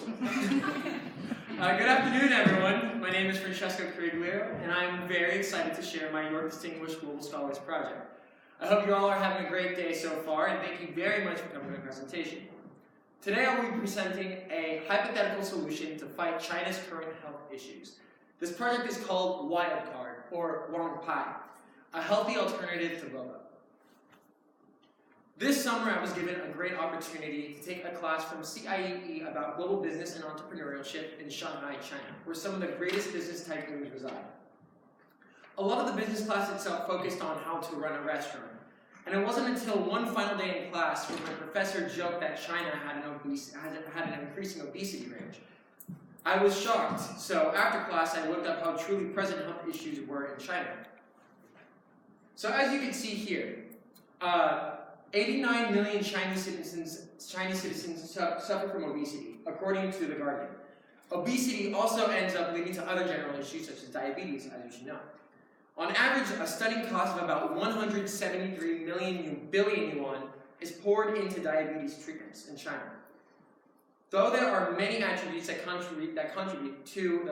Good afternoon, everyone. My name is Francesco Carriglio, and I'm very excited to share my York Distinguished Global Scholars Project. I hope you all are having a great day so far, and thank you very much for coming to my presentation. Today I will be presenting a hypothetical solution to fight China's current health issues. This project is called Wildcard, or Wong Pai, a healthy alternative to boba. This summer I was given a great opportunity to take a class from CIEE about global business and entrepreneurship in Shanghai, China, where some of the greatest business tycoons reside. A lot of the business class itself focused on how to run a restaurant, and it wasn't until one final day in class where my professor joked that China had an increasing obesity range. I was shocked, so after class I looked up how truly present health issues were in China. So as you can see here, 89 million Chinese citizens suffer from obesity, according to The Guardian. Obesity also ends up leading to other general issues such as diabetes, as you should know. On average, a stunning cost of about 173 billion yuan is poured into diabetes treatments in China. Though there are many attributes that contribute to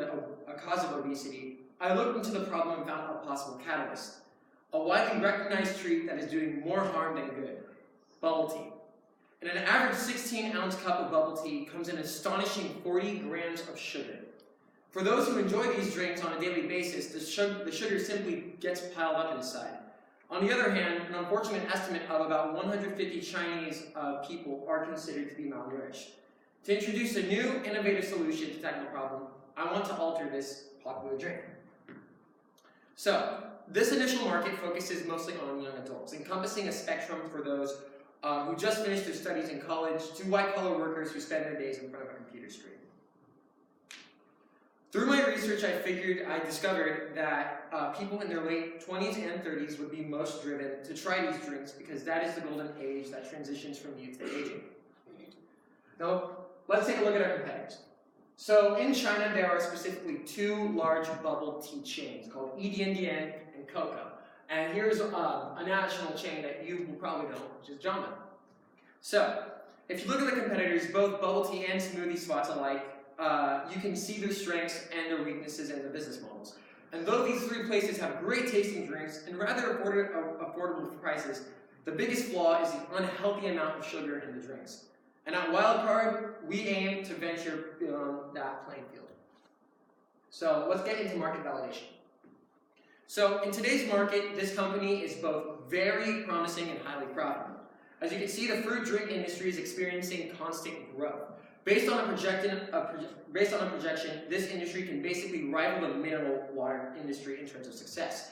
a cause of obesity, I looked into the problem and found a possible catalyst. A widely recognized treat that is doing more harm than good: bubble tea. In an average 16-ounce cup of bubble tea comes an astonishing 40 grams of sugar. For those who enjoy these drinks on a daily basis, the sugar simply gets piled up inside. On the other hand, an unfortunate estimate of about 150 Chinese people are considered to be malnourished. To introduce a new, innovative solution to tackle the problem, I want to alter this popular drink. So, this initial market focuses mostly on young adults, encompassing a spectrum for those who just finished their studies in college to white-collar workers who spend their days in front of a computer screen. Through my research, I discovered that people in their late 20s and 30s would be most driven to try these drinks because that is the golden age that transitions from youth to aging. Now, let's take a look at our competitors. So in China, there are specifically two large bubble tea chains called Yidian and Coco. And here's a national chain that you will probably know, which is Jamba. So, if you look at the competitors, both bubble tea and smoothie spots alike, you can see their strengths and their weaknesses in their business models. And though these three places have great tasting drinks and rather affordable prices, the biggest flaw is the unhealthy amount of sugar in the drinks. And at Wildcard, we aim to venture beyond that playing field. So let's get into market validation. So in today's market, this company is both very promising and highly profitable. As you can see, the fruit drink industry is experiencing constant growth. Based on a projection, this industry can basically rival the mineral water industry in terms of success.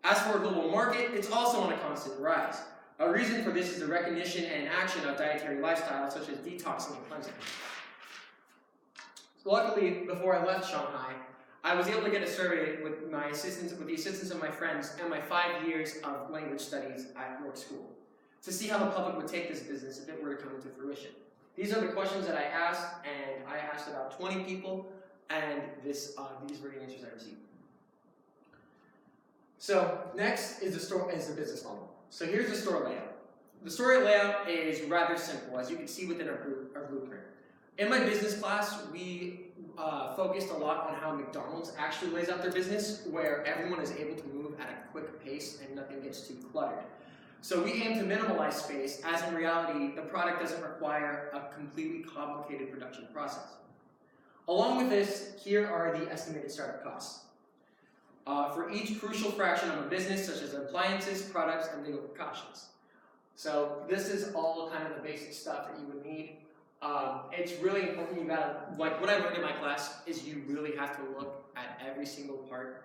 As for a global market, it's also on a constant rise. A reason for this is the recognition and action of dietary lifestyles such as detoxing and cleansing. So luckily, before I left Shanghai, I was able to get a survey with the assistance of my friends and my 5 years of language studies at York School to see how the public would take this business if it were to come into fruition. These are the questions that I asked, and I asked about 20 people, and these were the answers I received. So next is the business model. So here's the store layout. The store layout is rather simple, as you can see within our blueprint. In my business class, we focused a lot on how McDonald's actually lays out their business, where everyone is able to move at a quick pace and nothing gets too cluttered. So we aim to minimalize space, as in reality, the product doesn't require a completely complicated production process. Along with this, here are the estimated startup costs. For each crucial fraction of a business, such as appliances, products, and legal precautions. So this is all kind of the basic stuff that you would need. It's really important. You gotta, like what I learned in my class is you really have to look at every single part.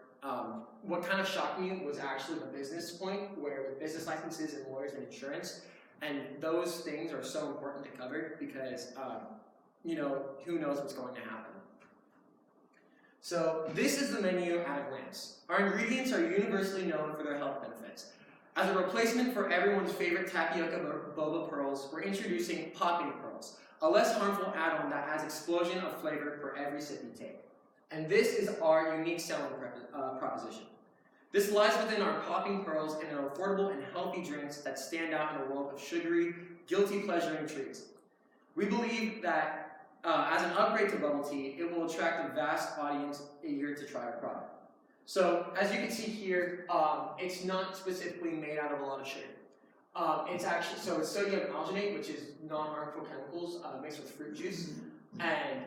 What kind of shocked me was actually the business point, where with business licenses and lawyers and insurance, and those things are so important to cover because who knows what's going to happen. So this is the menu at a glance. Our ingredients are universally known for their health benefits. As a replacement for everyone's favorite tapioca boba pearls, we're introducing popping pearls, a less harmful add-on that adds explosion of flavor for every sip you take. And this is our unique selling proposition. This lies within our popping pearls and our affordable and healthy drinks that stand out in a world of sugary, guilty pleasuring treats. We believe that As an upgrade to bubble tea, it will attract a vast audience eager to try our product. So, as you can see here, it's not specifically made out of a lot of sugar. It's actually, so it's sodium alginate, which is non-harmful chemicals mixed with fruit juice, and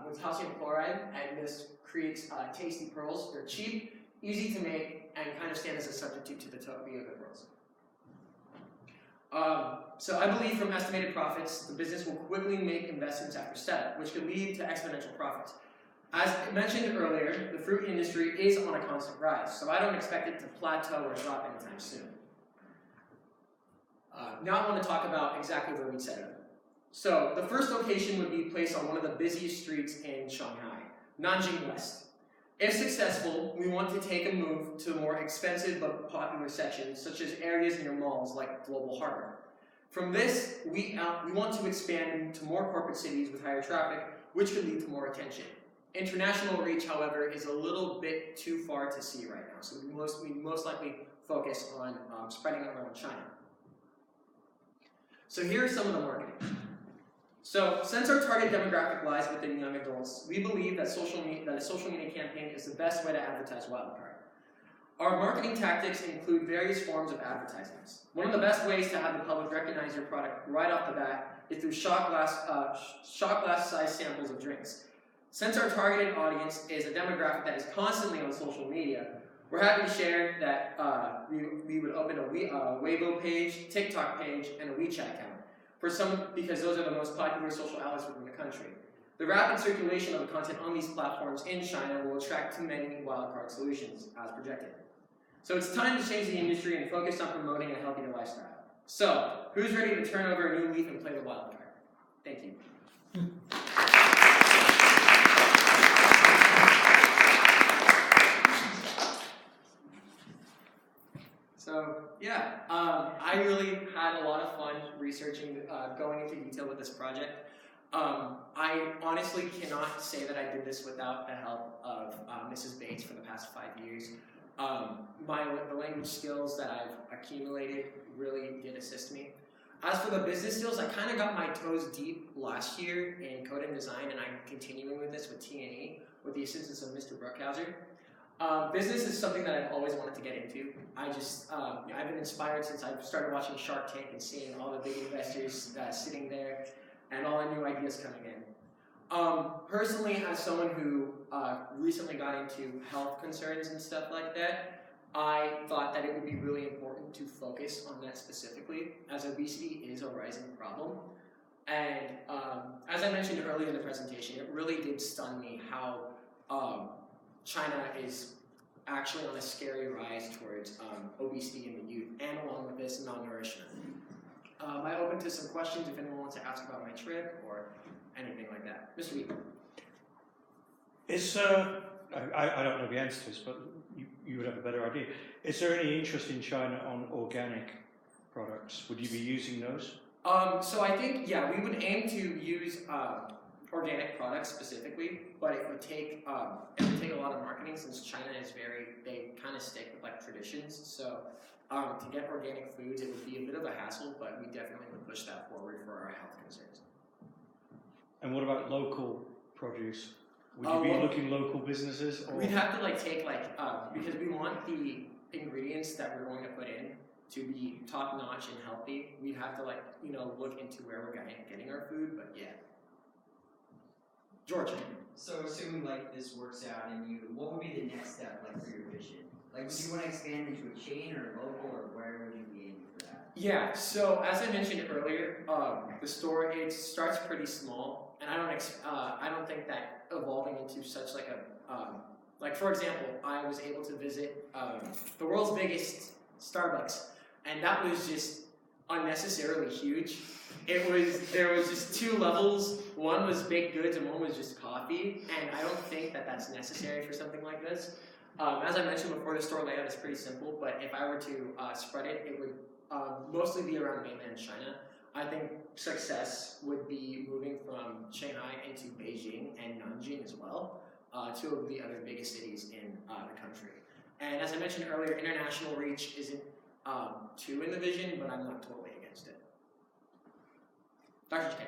with calcium chloride, and this creates tasty pearls. They're cheap, easy to make, and kind of stand as a substitute to the tapioca pearls. So I believe from estimated profits, the business will quickly make investments after setup, which could lead to exponential profits. As mentioned earlier, the fruit industry is on a constant rise, so I don't expect it to plateau or drop anytime soon. Now I want to talk about exactly where we'd set up. So the first location would be placed on one of the busiest streets in Shanghai, Nanjing West. If successful, we want to take a move to more expensive but popular sections, such as areas near malls like Global Harbor. From this, we want to expand to more corporate cities with higher traffic, which could lead to more attention. International reach, however, is a little bit too far to see right now, so we most likely focus on spreading it around China. So here are some of the marketing. So since our target demographic lies within young adults, we believe that a social media campaign is the best way to advertise Wildcard. Our marketing tactics include various forms of advertisements. One of the best ways to have the public recognize your product right off the bat is through shot glass sized samples of drinks. Since our targeted audience is a demographic that is constantly on social media, we're happy to share that we would open a Weibo page, TikTok page, and a WeChat account. Because those are the most popular social outlets within the country. The rapid circulation of the content on these platforms in China will attract too many wildcard solutions, as projected. So it's time to change the industry and focus on promoting a healthier lifestyle. So, who's ready to turn over a new leaf and play the wildcard? Thank you. So yeah, I really had a lot of fun researching, going into detail with this project. I honestly cannot say that I did this without the help of Mrs. Bates for the past 5 years. The language skills that I've accumulated really did assist me. As for the business skills, I kind of got my toes deep last year in code and design, and I'm continuing with this with T&E with the assistance of Mr. Brookhauser. Business is something that I've always wanted to get into. I've been inspired since I've started watching Shark Tank and seeing all the big investors sitting there and all the new ideas coming in. Personally, as someone who recently got into health concerns and stuff like that, I thought that it would be really important to focus on that specifically, as obesity is a rising problem. And as I mentioned earlier in the presentation, it really did stun me how China is actually on a scary rise towards obesity in the youth, and along with this, malnourishment. I'm open to some questions if anyone wants to ask about my trip or anything like that. Mr. Wheat. I don't know the answer to this, but you would have a better idea. Is there any interest in China on organic products? Would you be using those? So I think, yeah, we would aim to use organic products specifically, but it would take a lot of marketing since China is they kind of stick with like traditions. So to get organic foods, it would be a bit of a hassle, but we definitely would push that forward for our health concerns. And what about local produce? Would you be looking local businesses? Or? We'd have to take because we want the ingredients that we're going to put in to be top notch and healthy. We'd have to look into where we're getting our food, but yeah. George. So assuming this works out and what would be the next step for your vision? Would you want to expand into a chain or local, or where would you be aiming for that? Yeah, so as I mentioned earlier, the store, it starts pretty small, and I don't think that evolving into such for example, I was able to visit the world's biggest Starbucks, and that was just unnecessarily huge. There was just 2 levels. One was baked goods and one was just coffee, and I don't think that that's necessary for something like this. As I mentioned before, the store layout is pretty simple, but if I were to spread it, it would mostly be around mainland China. I think success would be moving from Shanghai into Beijing and Nanjing as well, 2 of the other biggest cities in the country. And as I mentioned earlier, international reach isn't too in the vision, but I'm not totally against it. Dr. J.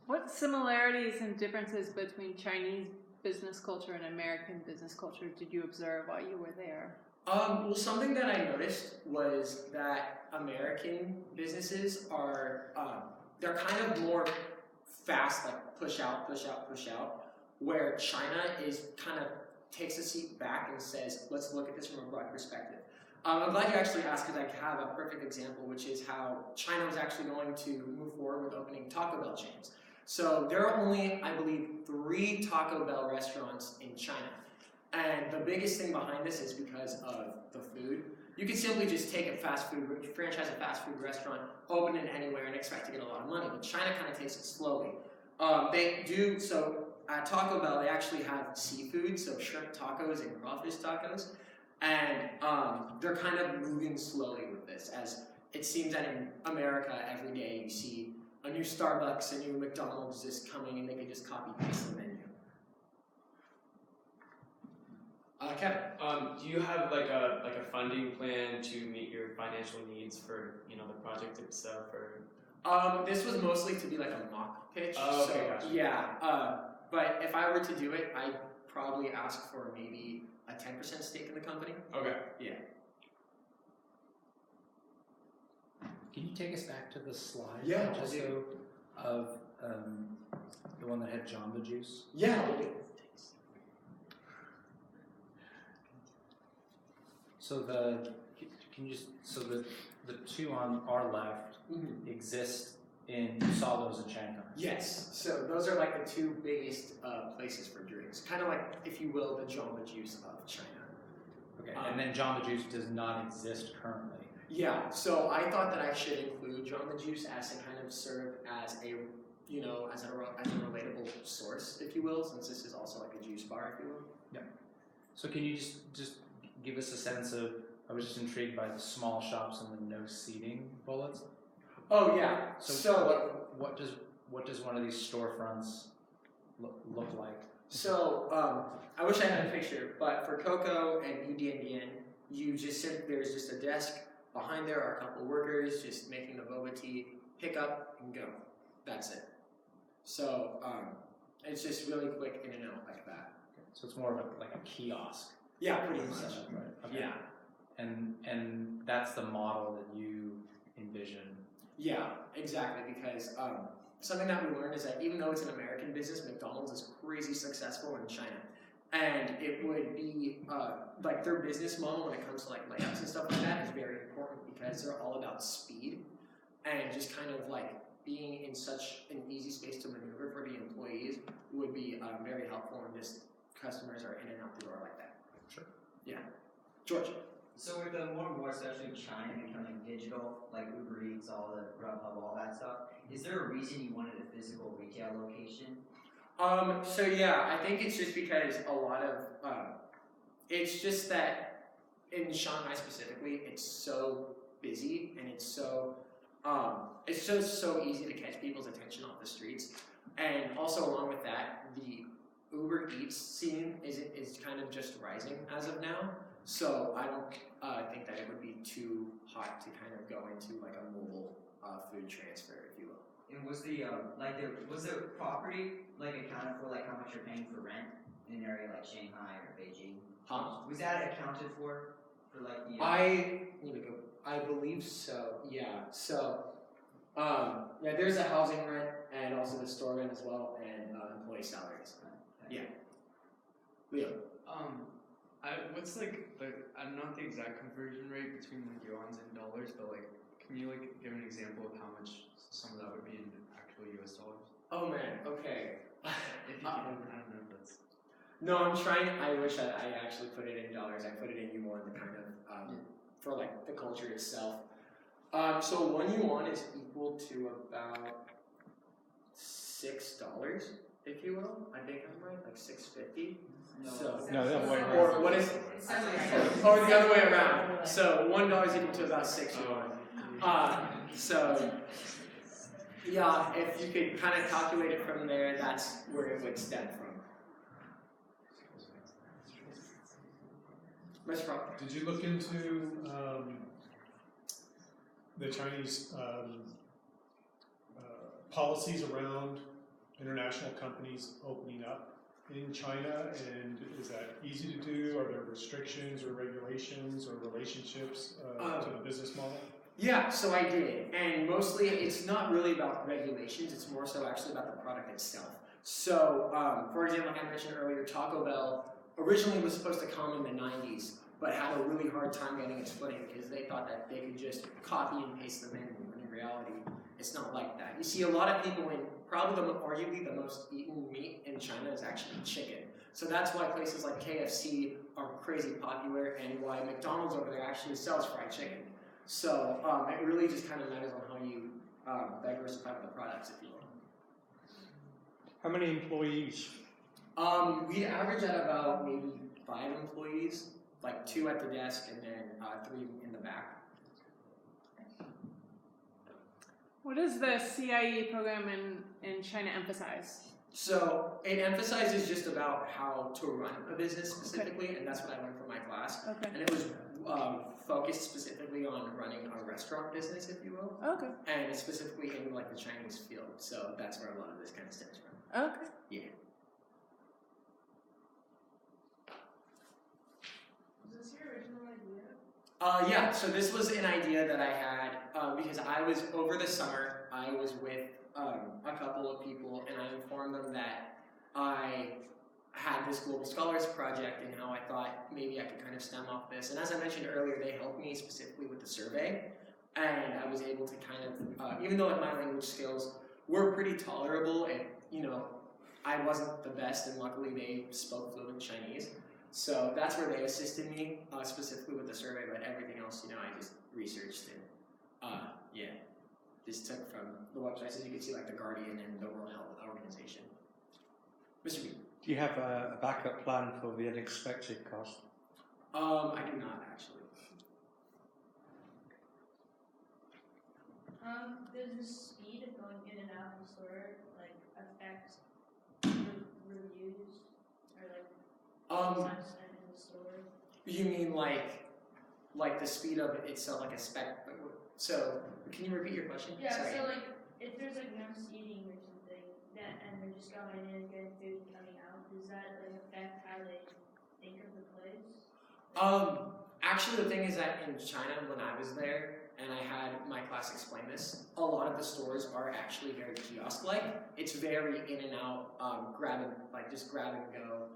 What similarities and differences between Chinese business culture and American business culture did you observe while you were there? Well, something that I noticed was that American businesses are, they're kind of more fast, like push out, push out, push out, where China is kind of takes a seat back and says, let's look at this from a broad perspective. I'm glad you actually asked because I have a perfect example, which is how China was actually going to move forward with opening Taco Bell chains. So there are only, I believe, 3 Taco Bell restaurants in China. And the biggest thing behind this is because of the food. You can simply just take a fast food, franchise a fast food restaurant, open it anywhere and expect to get a lot of money. But China kind of takes it slowly. They do, so at Taco Bell, they actually have seafood, so shrimp tacos and crawfish tacos. And they're kind of moving slowly with this, as it seems that in America, every day you see a new Starbucks, a new McDonald's just coming and they can just copy paste the menu. Kevin. Do you have like a funding plan to meet your financial needs for the project itself, or? This was mostly to be like a mock pitch. Oh, okay, so, gotcha. Yeah. But if I were to do it, I'd probably ask for maybe a 10% stake in the company. Okay. Yeah. Can you take us back to the slide, Yeah, Francesco, of the one that had Jamba Juice? Yeah. We'll do. So the 2 on our left exist in, you saw those in Shanghai. Yes. So those are like the 2 biggest places for drinks. Kind of like, if you will, the Jamba Juice of China. Okay, and then Jamba Juice does not exist currently. Yeah, so I thought that I should include Jamba Juice as to kind of serve as a, as a relatable source, if you will, since this is also like a juice bar, if you will. Yeah. So can you just give us a sense of, I was just intrigued by the small shops and the no seating bullets. Oh yeah. So what does one of these storefronts look like? So I wish I had a picture, but for Coco and EDNDN, there's just a desk. Behind there are a couple workers just making the boba tea, pick up and go. That's it. So it's just really quick in and out like that. So it's more of like a kiosk. Yeah, pretty much. Right. Okay. Yeah. And that's the model that you envision. Yeah, exactly. Because something that we learned is that even though it's an American business, McDonald's is crazy successful in China. And it would be like their business model when it comes to like layouts and stuff like that is very important because they're all about speed and just kind of like being in such an easy space to maneuver for the employees would be very helpful when just customers are in and out the door like that. Sure. Yeah. George. So with the more and more, especially China becoming digital, like Uber Eats, all the Grubhub, all that stuff, is there a reason you wanted a physical retail location? So yeah, I think it's just because a lot of, it's just that in Shanghai specifically, it's so busy and it's just so easy to catch people's attention off the streets. And also along with that, the Uber Eats scene is kind of just rising as of now. So I don't think that it would be too hot to kind of go into like a mobile food transfer, if you will. And was the property like accounted for, like how much you're paying for rent in an area like Shanghai or Beijing? Was that accounted for like the? I believe so. Yeah. So yeah, there's a housing rent and also the store rent as well, and employee salaries. Yeah. Leo. What's like I'm not the exact conversion rate between like yuans and dollars, but like, can you like give an example of how much some of that would be in actual US dollars? Oh man. Okay. If you can, I don't know if that's. No, I'm trying. I wish I actually put it in dollars. I put it in yuan to kind of for like the culture itself. So 1 yuan is equal to about $6, if you will. I think I'm right, like $6.50. No, the other way around. Or what is? Or the other way around. So $1 is equal to about 6 yuan. So yeah, if you could kind of calculate it from there, that's where it would stem from. Mr. Rob. Did you look into the Chinese policies around international companies opening up in China, and is that easy to do? Are there restrictions or regulations or relationships to the business model? Yeah, so I did, and mostly it's not really about regulations, it's more so actually about the product itself. So, for example, like I mentioned earlier, Taco Bell originally was supposed to come in the 90s, but had a really hard time getting its footing because they thought that they could just copy and paste the menu, when in reality, it's not like that. You see a lot of people in, probably arguably the most eaten meat in China is actually chicken. So that's why places like KFC are crazy popular and why McDonald's over there actually sells fried chicken. So it really just kind of matters on how you diversify the products, if you will. How many employees? We average at about maybe 5 employees, like 2 at the desk and then 3 in the back. What does the CIE program in China emphasize? So it emphasizes just about how to run a business specifically, and that's what I learned from my class. Okay. And it was focused specifically on running a restaurant business, if you will, Okay. and specifically in like the Chinese field. So that's where a lot of this kind of stems from. Okay. Yeah. Was this your original idea? Yeah, so this was an idea that I had because I was, over the summer, I was with a couple of people and I informed them that I had this Global Scholars project and how I thought maybe I could kind of stem off this. And as I mentioned earlier, they helped me specifically with the survey. And I was able to kind of, even though like my language skills were pretty tolerable and, you know, I wasn't the best and luckily they spoke fluent Chinese. So that's where they assisted me, specifically with the survey, but everything else, you know, I just researched and, yeah, just took from the websites. As you can see, like the Guardian and the World Health Organization. Mr. B. Do you have a backup plan for the unexpected cost? I do not actually. Does the speed of going in and out of the store like affect reviews or like time spent in the store? You mean like the speed of it itself, like a spec? So can you repeat your question? Yeah. Sorry. So like if there's like no seating or something, and they're just going in and getting food and coming out, does that like affect how they think of the place? Actually, the thing is that in China, when I was there, and I had my class explain this, a lot of the stores are actually very kiosk-like. It's very in and out, just grab and go.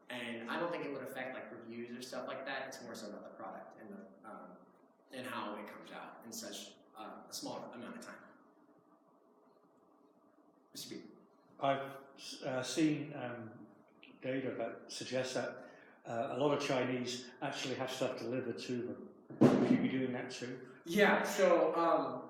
And I don't think it would affect like reviews or stuff like that. It's more so about the product and and how it comes out in such a small amount of time. Mr. B. I've seen data that suggests that a lot of Chinese actually have stuff delivered to them. Would you be doing that too? Yeah, so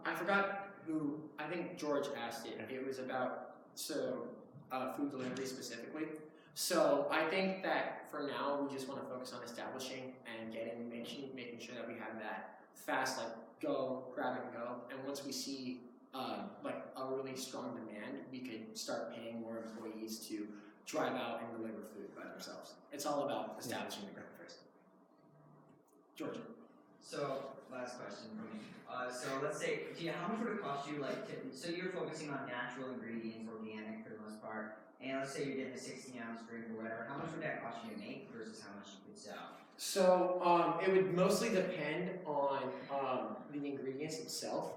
I forgot who, I think George asked it. It was about food delivery specifically. So I think that for now we just want to focus on establishing and making sure that we have that fast, like go, grab and go. And once we see like a really strong demand, we could start paying more employees to drive out and deliver food by themselves. It's all about establishing the ground first. George. So, last question for me. So let's say, how much would it cost you, so you're focusing on natural ingredients, organic for the most part, and let's say you're getting a 16-ounce drink or whatever, how much would that cost you to make versus how much you could sell? So it would mostly depend on the ingredients itself.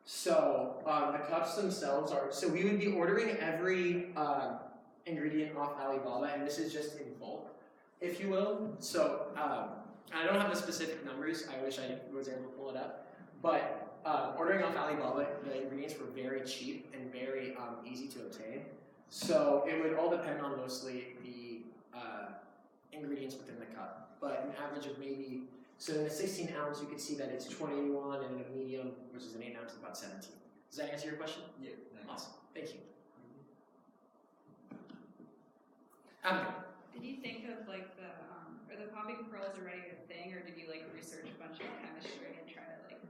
So the cups themselves so we would be ordering every ingredient off Alibaba, and this is just in bulk, if you will. So I don't have the specific numbers. I wish I was able to pull it up. But ordering off Alibaba, the ingredients were very cheap and very easy to obtain. So it would all depend on mostly the ingredients within the cup. But an average of maybe, so in a 16 ounce, you can see that it's 21, and in a medium, which is an 8 ounce, about 17. Does that answer your question? Yeah. Awesome. Thank you. Abigail. Did you think of like are the popping pearls already a thing, or did you like research a bunch of chemistry and try to like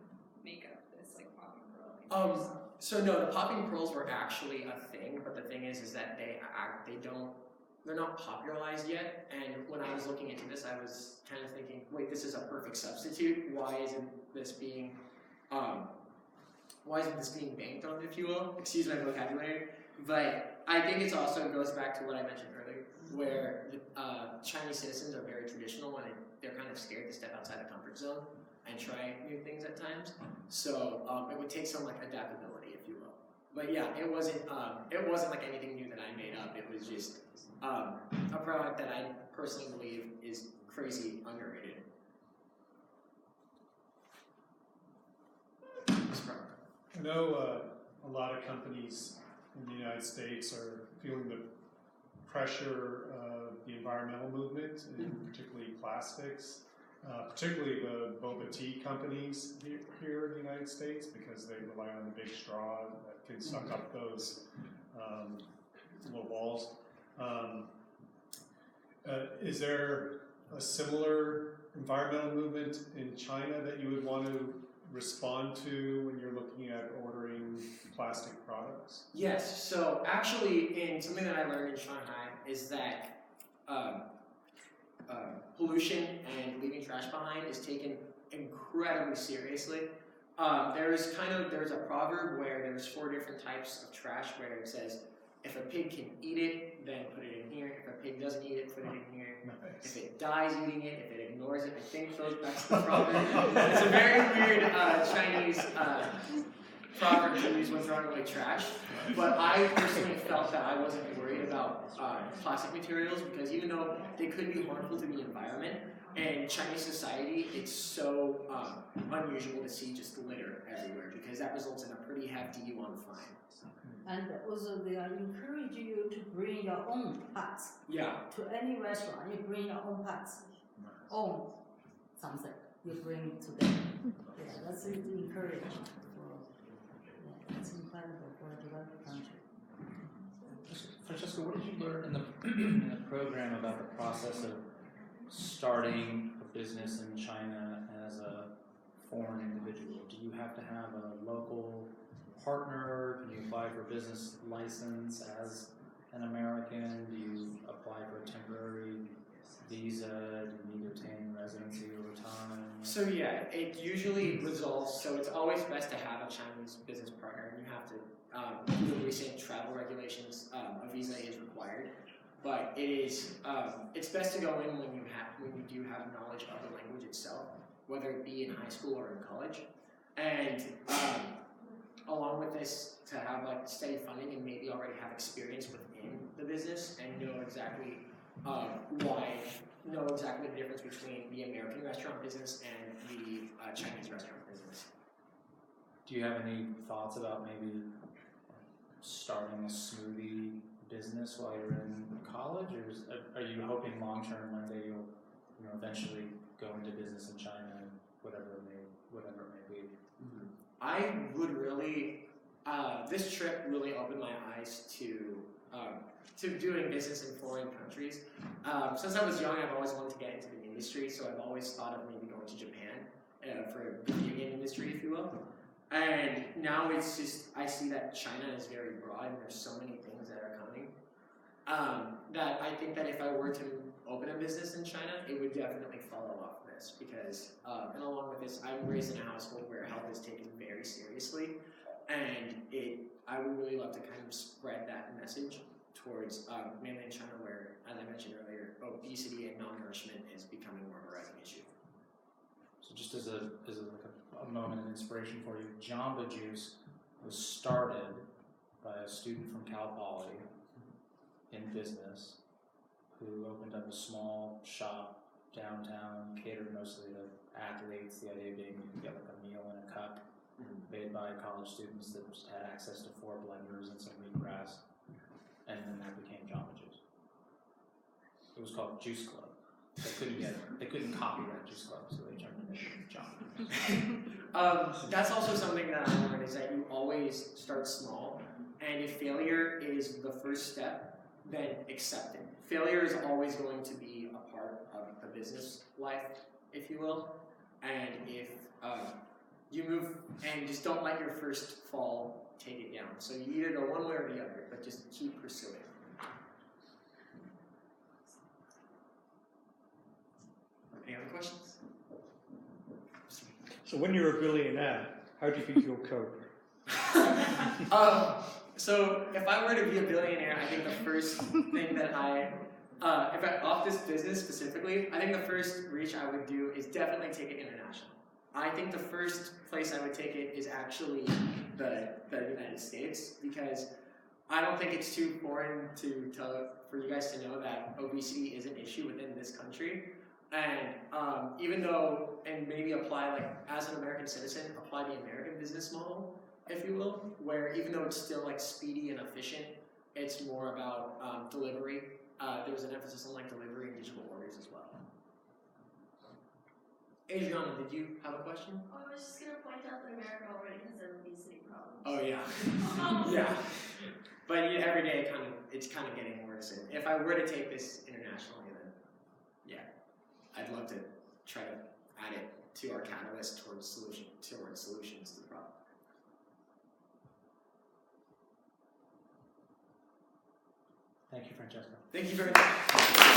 make up this like popping pearl? So no, the popping pearls were actually a thing, but the thing is that they're not popularized yet. And when I was looking into this, I was kind of thinking, wait, this is a perfect substitute. Why isn't this being banked on, if you will? Excuse my vocabulary. But I think it's also goes back to what I mentioned earlier, where Chinese citizens are very traditional and they're kind of scared to step outside the comfort zone and try new things at times. So it would take some like adaptability, if you will. But yeah, it wasn't like anything new that I made up. It was just a product that I personally believe is crazy underrated. I know a lot of companies in the United States are feeling the pressure of the environmental movement, and particularly plastics, particularly the boba tea companies here in the United States, because they rely on the big straw that can suck up those little balls. Is there a similar environmental movement in China that you would want to respond to when you're looking at ordering plastic products? Yes, so actually in something that I learned in Shanghai is that pollution and leaving trash behind is taken incredibly seriously. There's a proverb where there's 4 different types of trash where it says, if a pig can eat it, then put it in here. If a pig doesn't eat it, put it in here. Nice. If it dies eating it, if it ignores it, I think it goes back to the proverb. It's a very weird Chinese proverb to use when throwing away trash. But I personally felt that I wasn't worried about plastic materials because even though they could be harmful to the environment, in Chinese society, it's so unusual to see just litter everywhere because that results in a pretty hefty yuan fine. And also they encourage you to bring your own parts. Yeah. To any restaurant, you bring your own parts. Own something, you bring to them. Yeah, that's encouraged. It's incredible for a developed country. Francesco, what did you learn in the program about the process of starting a business in China as a foreign individual? Do you have to have a local partner? Can you apply for a business license as an American? Do you apply for a temporary visa? Do you need to obtain residency over time? So yeah, it usually resolves, so it's always best to have a Chinese business partner, and you have to, with the recent travel regulations, a visa is required. But it is, it's best to go in when you do have knowledge of the language itself, whether it be in high school or in college. And along with this, to have like steady funding and maybe already have experience within the business and know exactly the difference between the American restaurant business and the Chinese restaurant business. Do you have any thoughts about maybe starting a smoothie business while you're in college, or are you hoping long term one day you'll eventually go into business in China and whatever it may be? Mm-hmm. I would really, this trip really opened my eyes to doing business in foreign countries. Since I was young, I've always wanted to get into the industry, so I've always thought of maybe going to Japan for the video game industry, if you will. And now it's just, I see that China is very broad and there's so many things that are coming that I think that if I were to open a business in China, it would definitely follow up this because, and along with this, I'm raised in a household where health is taken very seriously, and I would really love to kind of spread that message towards mainland China where, as I mentioned earlier, obesity and malnourishment is becoming more of a rising issue. So just as a moment of inspiration for you, Jamba Juice was started by a student from Cal Poly in business who opened up a small shop downtown, catered mostly to athletes. The idea being you could get like a meal in a cup made by college students that just had access to 4 blenders and some wheatgrass, and then that became Jamba Juice. It was called Juice Club. They couldn't copyright Juice Club, so they turned it into Jamba Juice. That's also something that I learned is that you always start small, and if failure is the first step, then accept it. Failure is always going to be a part of the business life, if you will, and if you move and just don't let your first fall take it down. So you either go one way or the other, but just keep pursuing. Any other questions? So when you're a billionaire, how do you think you'll cope? So if I were to be a billionaire, I think the first thing that off this business specifically, I think the first reach I would do is definitely take it international. I think the first place I would take it is actually the United States, because I don't think it's too foreign for you guys to know that obesity is an issue within this country. And even though, and maybe apply, like, as an American citizen, apply the American business model, if you will, where even though it's still like speedy and efficient, it's more about delivery. There's an emphasis on like delivery and digital orders as well. Adriana, did you have a question? Oh, I was just gonna point out that America already has an obesity problem. Oh yeah, yeah. But every day, it's kind of getting worse. And if I were to take this internationally, then yeah, I'd love to try to add it to our catalyst towards solutions to the problem. Thank you, Francesco. Thank you very much.